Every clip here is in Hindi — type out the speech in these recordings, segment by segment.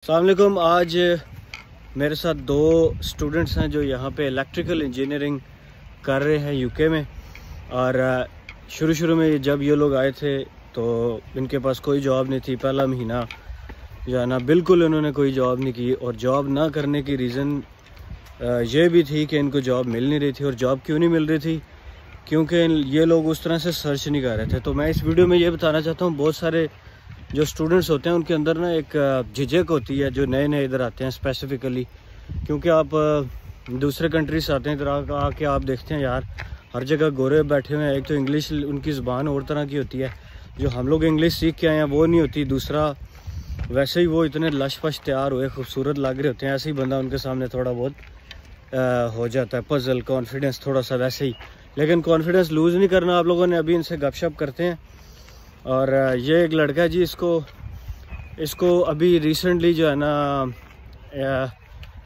अस्सलाम वालेकुम। आज मेरे साथ दो स्टूडेंट्स हैं जो यहाँ पे इलेक्ट्रिकल इंजीनियरिंग कर रहे हैं यूके में। और शुरू में जब ये लोग आए थे तो इनके पास कोई जॉब नहीं थी। पहला महीना जो है ना बिल्कुल इन्होंने कोई जॉब नहीं की। और जॉब ना करने की रीज़न ये भी थी कि इनको जॉब मिल नहीं रही थी। और जॉब क्यों नहीं मिल रही थी? क्योंकि ये लोग उस तरह से सर्च नहीं कर रहे थे। तो मैं इस वीडियो में ये बताना चाहता हूँ, बहुत सारे जो स्टूडेंट्स होते हैं उनके अंदर ना एक झिझक होती है जो नए इधर आते हैं स्पेसिफिकली। क्योंकि आप दूसरे कंट्री से आते हैं, इधर आके आप देखते हैं यार हर जगह गोरे बैठे हुए हैं। एक तो इंग्लिश उनकी ज़ुबान और तरह की होती है, जो हम लोग इंग्लिश सीख के आए हैं वो नहीं होती। दूसरा वैसे ही वो इतने लश फश तैयार हुए खूबसूरत लग रहे होते हैं, ऐसे ही बंदा उनके सामने थोड़ा बहुत हो जाता है पजल, कॉन्फिडेंस थोड़ा सा वैसे ही। लेकिन कॉन्फिडेंस लूज़ नहीं करना आप लोगों ने। अभी इनसे गपशप करते हैं। और ये एक लड़का है जी, इसको अभी रिसेंटली जो है ना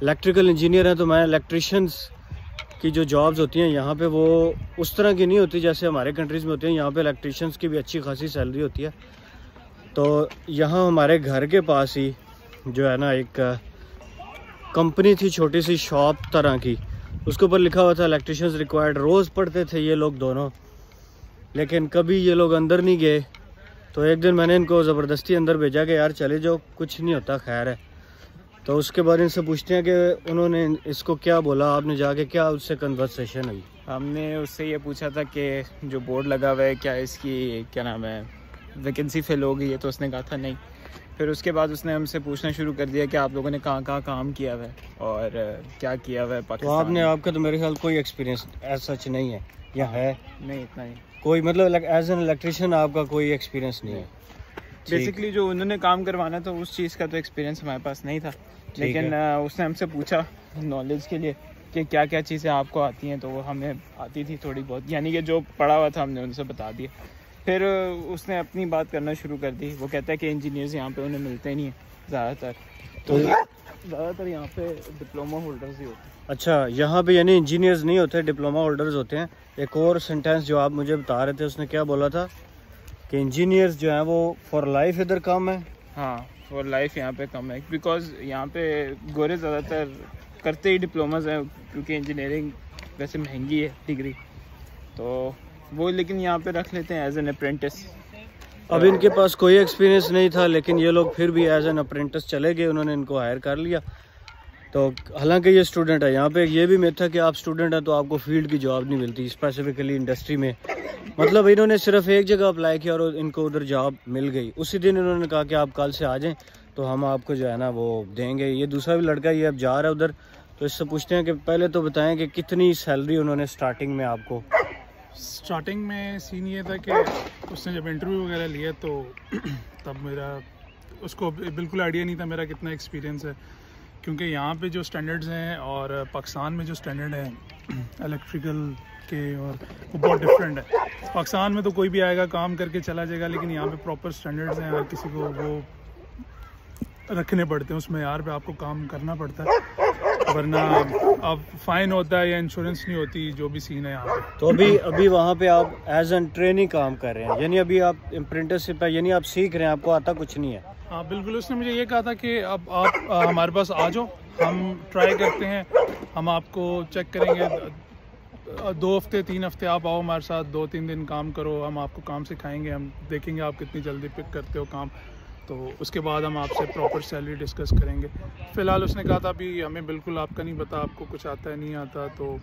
इलेक्ट्रिकल इंजीनियर है। तो मैं इलेक्ट्रिशियंस की जो जॉब्स होती हैं यहाँ पे वो उस तरह की नहीं होती जैसे हमारे कंट्रीज़ में होती हैं। यहाँ पे इलेक्ट्रिशियंस की भी अच्छी खासी सैलरी होती है। तो यहाँ हमारे घर के पास ही जो है ना एक कंपनी थी, छोटी सी शॉप तरह की, उसके ऊपर लिखा हुआ था इलेक्ट्रिशियंस रिक्वायर्ड। रोज़ पढ़ते थे ये लोग दोनों, लेकिन कभी ये लोग अंदर नहीं गए। तो एक दिन मैंने इनको ज़बरदस्ती अंदर भेजा कि यार चले जाओ, कुछ नहीं होता, खैर है। तो उसके बाद इनसे पूछते हैं कि उन्होंने इसको क्या बोला, आपने जाके क्या उससे कन्वर्सेशन हुई? हमने उससे ये पूछा था कि जो बोर्ड लगा हुआ है क्या इसकी क्या नाम है वैकेंसी फिल हो गई है, तो उसने कहा था नहीं। फिर उसके बाद उसने हमसे पूछना शुरू कर दिया कि आप लोगों ने कहाँ कहाँ काम किया हुआ है और क्या किया हुआ है पाकिस्तान। तो आपका तो मेरे ख्याल कोई एक्सपीरियंस ऐसा सच नहीं है या है? नहीं, इतना नहीं कोई, मतलब एज एन इलेक्ट्रिशियन आपका कोई एक्सपीरियंस नहीं है? बेसिकली जो उन्होंने काम करवाना था उस चीज़ का तो एक्सपीरियंस हमारे पास नहीं था। लेकिन उसने हमसे पूछा नॉलेज के लिए कि क्या क्या चीज़ें आपको आती हैं, तो वो हमें आती थी थोड़ी बहुत, यानी कि जो पढ़ा हुआ था हमने उनसे बता दिया। फिर उसने अपनी बात करना शुरू कर दी। वो कहता है कि इंजीनियर्स यहाँ पे उन्हें मिलते ही नहीं है ज़्यादातर, तो ज़्यादातर यहाँ पे डिप्लोमा होल्डर्स ही होते हैं। अच्छा, यहाँ पे यानी इंजीनियर्स नहीं होते, डिप्लोमा होल्डर्स होते हैं। एक और सेंटेंस जो आप मुझे बता रहे थे, उसने क्या बोला था कि इंजीनियर्स जो हैं वो फॉर लाइफ इधर कम है? हाँ, फॉर लाइफ यहाँ पे कम है, बिकॉज यहाँ पे गोरे ज़्यादातर करते ही डिप्लोमाज हैं, क्योंकि इंजीनियरिंग वैसे महंगी है डिग्री, तो वो लेकिन यहाँ पे रख लेते हैं एज एन अप्रेंटिस। अब इनके पास कोई एक्सपीरियंस नहीं था, लेकिन ये लोग फिर भी एज एन अप्रेंटिस चले गए, उन्होंने इनको हायर कर लिया। तो हालांकि ये स्टूडेंट है, यहाँ पे ये भी मिथ है कि आप स्टूडेंट हैं तो आपको फील्ड की जॉब नहीं मिलती, स्पेसिफिकली इंडस्ट्री में। मतलब इन्होंने सिर्फ एक जगह अप्लाई किया और इनको उधर जॉब मिल गई। उसी दिन इन्होंने कहा कि आप कल से आ जाएं तो हम आपको जो है ना वो देंगे। ये दूसरा भी लड़का ये अब जा रहा है उधर, तो इससे पूछते हैं कि पहले तो बताएं कि कितनी सैलरी उन्होंने स्टार्टिंग में आपको? स्टार्टिंग में सीन ये था कि उसने जब इंटरव्यू वगैरह लिया तो तब मेरा उसको बिल्कुल आइडिया नहीं था मेरा कितना एक्सपीरियंस है, क्योंकि यहाँ पे जो स्टैंडर्ड्स हैं और पाकिस्तान में जो स्टैंडर्ड है इलेक्ट्रिकल के, और वो बहुत डिफरेंट है। पाकिस्तान में तो कोई भी आएगा काम करके चला जाएगा, लेकिन यहाँ पे प्रॉपर स्टैंडर्ड्स हैं, हर किसी को वो रखने पड़ते हैं, उसमें यार पे आपको काम करना पड़ता है, वरना अब फाइन होता है या इंश्योरेंस नहीं होती, जो भी सीन है यहाँ पे। तो अभी वहाँ पे आप एज एन ट्रेनिंग काम कर रहे हैं, यानी अभी आप अप्रेंटिसशिप है, यानी आप सीख रहे हैं, आपको आता कुछ नहीं है? हाँ बिल्कुल। उसने मुझे ये कहा था कि अब आप हमारे पास आ जाओ, हम ट्राई करते हैं, हम आपको चेक करेंगे 2 हफ्ते 3 हफ्ते आप आओ हमारे साथ, 2-3 दिन काम करो, हम आपको काम सिखाएंगे, हम देखेंगे आप कितनी जल्दी पिक करते हो काम, तो उसके बाद हम आपसे प्रॉपर सैलरी डिस्कस करेंगे। फ़िलहाल उसने कहा था अभी हमें बिल्कुल आपका नहीं पता, आपको कुछ आता है नहीं आता, तो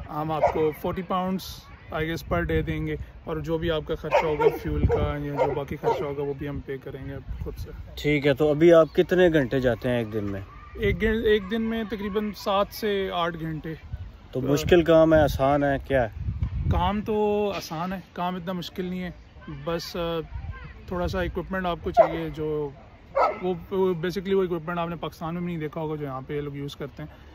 हम आपको 40 pounds I guess per day देंगे, और जो भी आपका खर्चा होगा फ्यूल का या जो बाकी खर्चा होगा वो भी हम पे करेंगे खुद से। ठीक है। तो अभी आप कितने घंटे जाते हैं एक दिन में? एक दिन में तकरीबन 7 से 8 घंटे। तो मुश्किल काम है, आसान है, क्या है? काम तो आसान है, काम इतना मुश्किल नहीं है, बस थोड़ा सा इक्विपमेंट आपको चाहिए, जो वो बेसिकली वो इक्विपमेंट आपने पाकिस्तान में भी नहीं देखा होगा जो यहाँ पे ये लोग यूज़ करते हैं।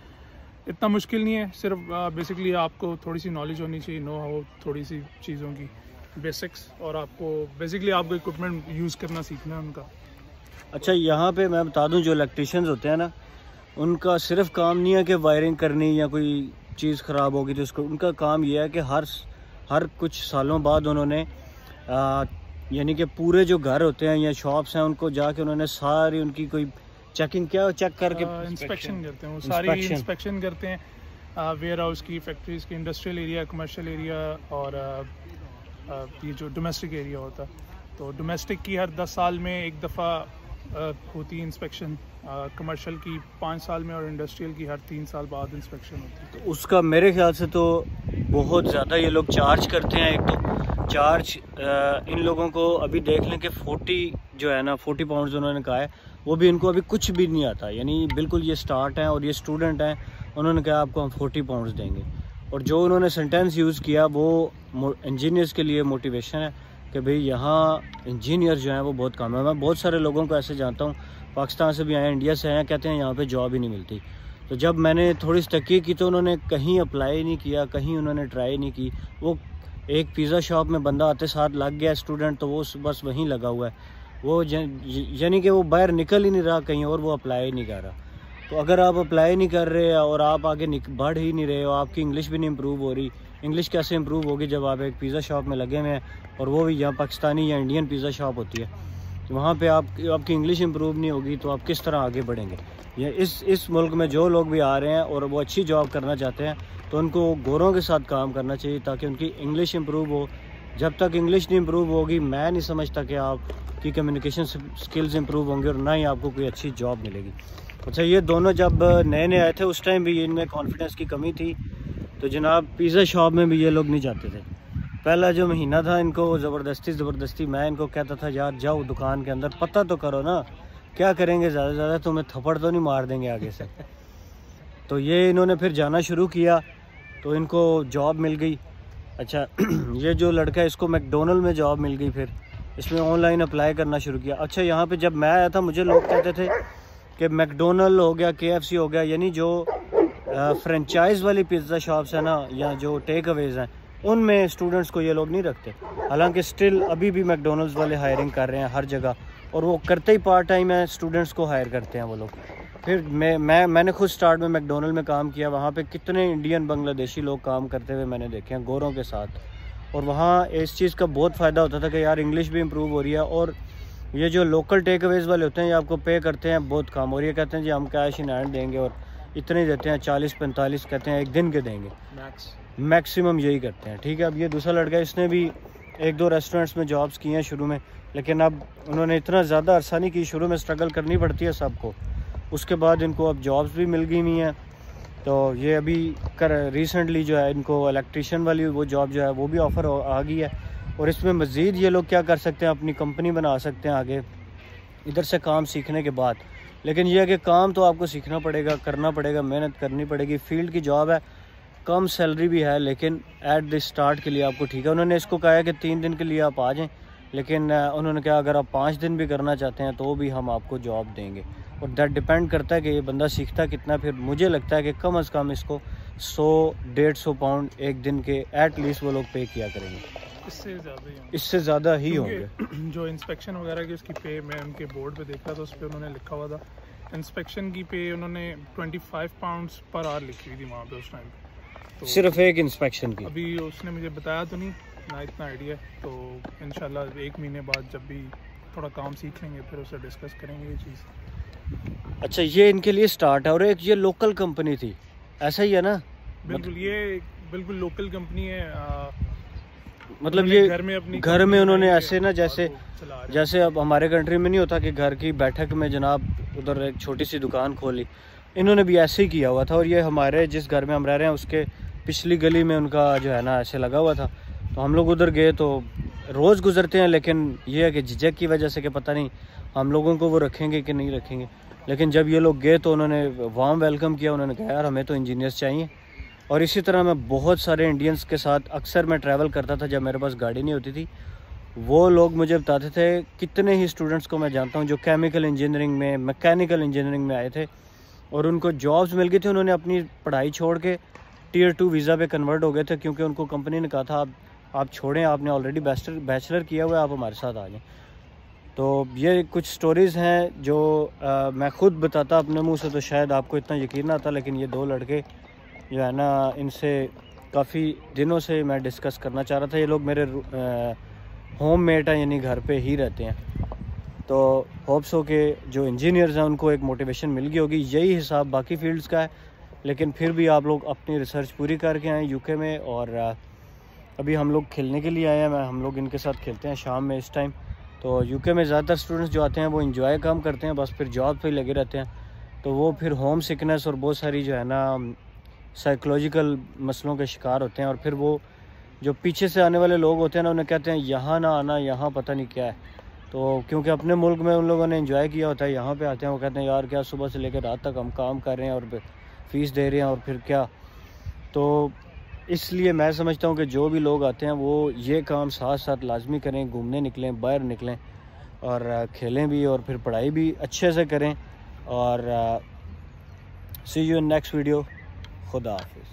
इतना मुश्किल नहीं है, सिर्फ बेसिकली आपको थोड़ी सी नॉलेज होनी चाहिए, नो हाउ थोड़ी सी चीज़ों की बेसिक्स, और आपको बेसिकली आपको इक्विपमेंट यूज़ करना सीखना है उनका। अच्छा, यहाँ पे मैं बता दूँ जो इलेक्ट्रिशियंस होते हैं ना, उनका सिर्फ काम नहीं है कि वायरिंग करनी या कोई चीज़ ख़राब होगी तो उसको, उनका काम यह है कि हर कुछ सालों बाद उन्होंने यानी कि पूरे जो घर होते हैं या शॉप्स हैं उनको जाके उन्होंने सारी उनकी कोई चेकिंग क्या चेक करके इंस्पेक्शन करते हैं, वो सारी इंस्पेक्शन करते हैं वेयर हाउस की, फैक्ट्रीज की, इंडस्ट्रियल एरिया, कमर्शियल एरिया और ये जो डोमेस्टिक एरिया होता है। तो डोमेस्टिक की हर 10 साल में एक दफ़ा होती है इंस्पेक्शन, कमर्शियल की 5 साल में और इंडस्ट्रियल की हर 3 साल बाद इंस्पेक्शन होती है। तो उसका मेरे ख्याल से तो बहुत ज़्यादा ये लोग चार्ज करते हैं। एक तो चार्ज इन लोगों को अभी देख लें कि 40 जो है ना 40 पाउंड उन्होंने कहा है, वो भी इनको अभी कुछ भी नहीं आता, यानी बिल्कुल ये स्टार्ट हैं और ये स्टूडेंट हैं। उन्होंने कहा आपको हम 40 पाउंड देंगे। और जो उन्होंने सेंटेंस यूज़ किया वो इंजीनियर्स के लिए मोटिवेशन है कि भाई यहाँ इंजीनियर जो हैं वो बहुत कम है। मैं बहुत सारे लोगों को ऐसे जानता हूँ, पाकिस्तान से भी आए, इंडिया से आए, कहते हैं यहाँ पे जॉब ही नहीं मिलती। तो जब मैंने थोड़ी सी तहकीक की तो उन्होंने कहीं अप्लाई नहीं किया, कहीं उन्होंने ट्राई नहीं की। वो एक पिज़्ज़ा शॉप में बंदा आते साथ लग गया स्टूडेंट, तो वो बस वहीं लगा हुआ है। वो यानी कि वो बाहर निकल ही नहीं रहा कहीं और, वो अप्लाई नहीं कर रहा। तो अगर आप अप्लाई नहीं कर रहे और आप आगे बढ़ ही नहीं रहे हो, आपकी इंग्लिश भी नहीं इम्प्रूव हो रही। इंग्लिश कैसे इम्प्रूव होगी जब आप एक पिज़्ज़ा शॉप में लगे हुए हैं, और वो भी यहाँ पाकिस्तानी या इंडियन पिज़्ज़ा शॉप होती है, तो वहाँ पे आपकी इंग्लिश इम्प्रूव नहीं होगी तो आप किस तरह आगे बढ़ेंगे। या इस मुल्क में जो लोग भी आ रहे हैं और वो अच्छी जॉब करना चाहते हैं तो उनको गोरों के साथ काम करना चाहिए ताकि उनकी इंग्लिश इम्प्रूव हो। जब तक इंग्लिश नहीं इम्प्रूव होगी, मैं नहीं समझता कि आपकी कम्युनिकेशन स्किल्स इम्प्रूव होंगे और ना ही आपको कोई अच्छी जॉब मिलेगी। अच्छा, ये दोनों जब नए नए आए थे उस टाइम भी इनमें कॉन्फिडेंस की कमी थी, तो जनाब पिज़्ज़ा शॉप में भी ये लोग नहीं जाते थे। पहला जो महीना था इनको ज़बरदस्ती मैं इनको कहता था यार जाओ दुकान के अंदर, पता तो करो ना क्या करेंगे, ज़्यादा से ज़्यादा तुम्हें थप्पड़ तो नहीं मार देंगे आगे से। तो ये इन्होंने फिर जाना शुरू किया तो इनको जॉब मिल गई। अच्छा ये जो लड़का है इसको मैकडोनल्ड में जॉब मिल गई, फिर इसमें ऑनलाइन अप्लाई करना शुरू किया। अच्छा, यहाँ पे जब मैं आया था मुझे लोग कहते थे कि मैकडोनल्ड हो गया, KFC हो गया, यानी जो फ्रेंचाइज वाली पिज़्ज़ा शॉप्स है ना या जो टेक अवेज़ हैं उनमें स्टूडेंट्स को ये लोग नहीं रखते। हालांकि स्टिल अभी भी मैकडोनल्ड्स वाले हायरिंग कर रहे हैं हर जगह, और वो करते ही पार्ट टाइम है, स्टूडेंट्स को हायर करते हैं वो लोग। फिर मैंने खुद स्टार्ट में मैकडोनल्ड में काम किया, वहाँ पे कितने इंडियन बांग्लादेशी लोग काम करते हुए मैंने देखे हैं गोरों के साथ, और वहाँ इस चीज़ का बहुत फ़ायदा होता था कि यार इंग्लिश भी इम्प्रूव हो रही है। और ये जो लोकल टेक अवेज़ वाले होते हैं ये आपको पे करते हैं बहुत कम, और ये कहते हैं जी हम कैश इन हैंड देंगे और इतने देते हैं, 40-45 कहते हैं एक दिन के देंगे, मैक्सिमम यही करते हैं। ठीक है, अब ये दूसरा लड़का इसने भी 1-2 रेस्टोरेंट्स में जॉब्स की हैं शुरू में, लेकिन अब उन्होंने इतना ज़्यादा अरसा नहीं की, शुरू में स्ट्रगल करनी पड़ती है सबको, उसके बाद इनको अब जॉब्स भी मिल गई हुई हैं। तो ये अभी रिसेंटली जो है इनको इलेक्ट्रीशियन वाली वो जॉब जो है वो भी ऑफ़र आ गई है, और इसमें मज़ीद ये लोग क्या कर सकते हैं, अपनी कंपनी बना सकते हैं आगे इधर से काम सीखने के बाद। लेकिन यह है कि काम तो आपको सीखना पड़ेगा, करना पड़ेगा, मेहनत करनी पड़ेगी। फील्ड की जॉब है, कम सैलरी भी है, लेकिन एट द स्टार्ट के लिए आपको ठीक है। उन्होंने इसको कहा है कि 3 दिन के लिए आप आ जाएं, लेकिन उन्होंने कहा अगर आप 5 दिन भी करना चाहते हैं तो भी हम आपको जॉब देंगे, और दैट डिपेंड करता है कि ये बंदा सीखता कितना। फिर मुझे लगता है कि कम अज़ कम इसको 100-150 पाउंड एक दिन के एट लीस्ट वो लोग पे किया करेंगे, इससे ज़्यादा ही होंगे। जो इंस्पेक्शन वगैरह की उसकी पे मैं उनके बोर्ड पे देखा था, उस पर उन्होंने लिखा हुआ था इंस्पेक्शन की पे उन्होंने 25 पाउंड्स पर आवर लिखी हुई थी वहाँ पे उस टाइम। तो सिर्फ एक इंस्पेक्शन की अभी उसने मुझे बताया तो नहीं ना इतना आइडिया, तो इंशाल्लाह 1 महीने बाद जब भी थोड़ा काम सीख लेंगे फिर उसे डिस्कस करेंगे ये चीज़। अच्छा, ये इनके लिए स्टार्ट है, और एक ये लोकल कंपनी थी, ऐसा ही है ना? बिल्कुल, ये बिल्कुल लोकल कंपनी है। मतलब ये घर में उन्होंने ऐसे ना जैसे अब हमारे कंट्री में नहीं होता कि घर की बैठक में जनाब उधर एक छोटी सी दुकान खोली, इन्होंने भी ऐसे ही किया हुआ था। और ये हमारे जिस घर में हम रह रहे हैं उसके पिछली गली में उनका जो है ना ऐसे लगा हुआ था, तो हम लोग उधर गए तो रोज़ गुजरते हैं, लेकिन ये है कि झिझक की वजह से कि पता नहीं हम लोगों को वो रखेंगे कि नहीं रखेंगे। लेकिन जब ये लोग गए तो उन्होंने वार्म वेलकम किया, उन्होंने कहा यार हमें तो इंजीनियर्स चाहिए। और इसी तरह मैं बहुत सारे इंडियंस के साथ अक्सर मैं ट्रैवल करता था जब मेरे पास गाड़ी नहीं होती थी, वो लोग मुझे बताते थे, कितने ही स्टूडेंट्स को मैं जानता हूँ जो केमिकल इंजीनियरिंग में, मैकेनिकल इंजीनियरिंग में आए थे और उनको जॉब्स मिल गई थी। उन्होंने अपनी पढ़ाई छोड़ के Tier 2 वीज़ा पे कन्वर्ट हो गए थे, क्योंकि उनको कंपनी ने कहा था आप छोड़ें, आपने ऑलरेडी बैचलर किया हुआ है, आप हमारे साथ आ जाएं। तो ये कुछ स्टोरीज़ हैं जो मैं ख़ुद बताता अपने मुंह से तो शायद आपको इतना यकीन ना आता, लेकिन ये 2 लड़के जो है ना इनसे काफ़ी दिनों से मैं डिस्कस करना चाह रहा था। ये लोग मेरे होम मेट हैं, यानी घर पे ही रहते हैं। तो होप्स हो कि जो इंजीनियर्स हैं उनको एक मोटिवेशन मिल गई होगी। यही हिसाब बाकी फील्ड्स का है, लेकिन फिर भी आप लोग अपनी रिसर्च पूरी करके आएँ यूके में। और अभी हम लोग खेलने के लिए आए हैं, हम लोग इनके साथ खेलते हैं शाम में इस टाइम। तो यूके में ज़्यादातर स्टूडेंट्स जो आते हैं वो इंजॉय काम करते हैं, बस फिर जॉब पे लगे रहते हैं, तो वो फिर होम सिकनेस और बहुत सारी जो है ना साइकोलॉजिकल मसलों के शिकार होते हैं। और फिर वो जो पीछे से आने वाले लोग होते हैं ना, उन्हें कहते हैं यहाँ ना आना, यहाँ पता नहीं क्या है। तो क्योंकि अपने मुल्क में उन लोगों ने एंजॉय किया होता है, यहाँ पे आते हैं वो कहते हैं यार क्या सुबह से लेकर रात तक हम काम कर रहे हैं और फीस दे रहे हैं और फिर क्या। तो इसलिए मैं समझता हूँ कि जो भी लोग आते हैं वो ये काम साथ साथ लाजमी करें, घूमने निकलें, बाहर निकलें और खेलें भी और फिर पढ़ाई भी अच्छे से करें। और सी यू इन नेक्स्ट वीडियो। खुदा हाफिज़।